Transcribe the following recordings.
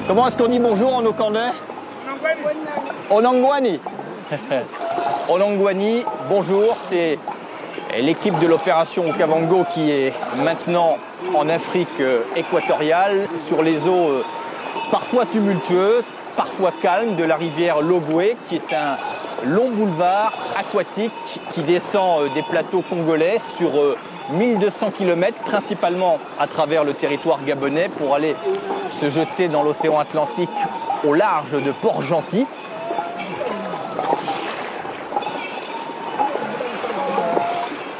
Comment est-ce qu'on dit bonjour en Okandais? Onangwani. Onangwani, bonjour, c'est l'équipe de l'opération Okavango qui est maintenant en Afrique équatoriale, sur les eaux parfois tumultueuses, parfois calmes de la rivière Logwe, qui est un long boulevard aquatique qui descend des plateaux congolais sur 1200 km, principalement à travers le territoire gabonais, pour aller se jeter dans l'océan Atlantique au large de Port-Gentil.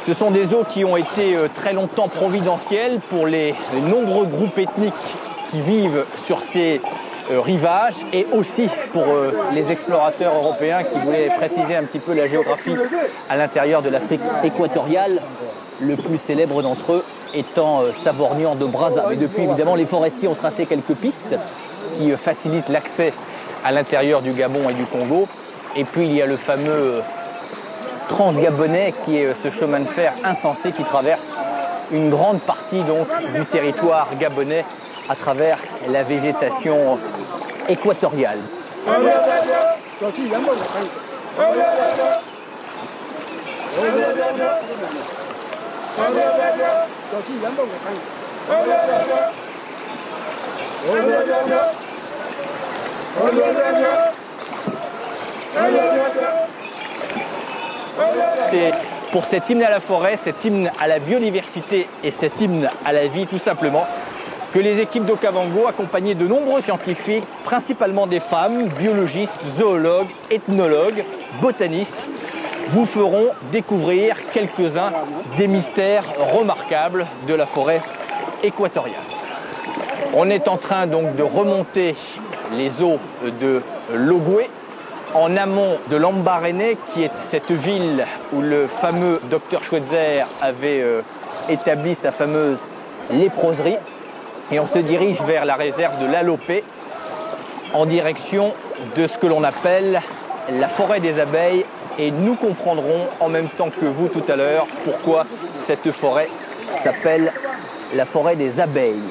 Ce sont des eaux qui ont été très longtemps providentielles pour les nombreux groupes ethniques qui vivent sur ces rivages, et aussi pour les explorateurs européens qui voulaient préciser un petit peu la géographie à l'intérieur de l'Afrique équatoriale, le plus célèbre d'entre eux étant Savorgnan de Brazza. Mais depuis, évidemment, les forestiers ont tracé quelques pistes qui facilitent l'accès à l'intérieur du Gabon et du Congo. Et puis il y a le fameux transgabonais qui est ce chemin de fer insensé qui traverse une grande partie donc du territoire gabonais à travers la végétation équatoriale. C'est pour cet hymne à la forêt, cet hymne à la biodiversité et cet hymne à la vie tout simplement que les équipes d'Okavango, accompagnées de nombreux scientifiques, principalement des femmes, biologistes, zoologues, ethnologues, botanistes, vous feront découvrir quelques-uns des mystères remarquables de la forêt équatoriale. On est en train donc de remonter les eaux de Logwe, en amont de Lambaréné, qui est cette ville où le fameux docteur Schweitzer avait établi sa fameuse léproserie. Et on se dirige vers la réserve de l'Alopé, en direction de ce que l'on appelle la forêt des abeilles. Et nous comprendrons en même temps que vous tout à l'heure pourquoi cette forêt s'appelle la forêt des abeilles.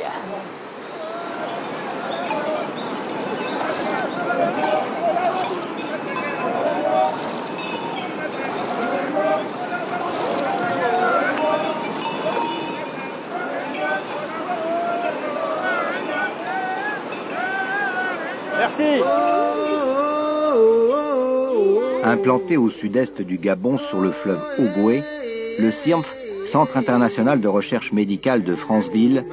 Merci. Implanté au sud-est du Gabon sur le fleuve Ogooué, le CIRMF, Centre international de recherche médicale de Franceville,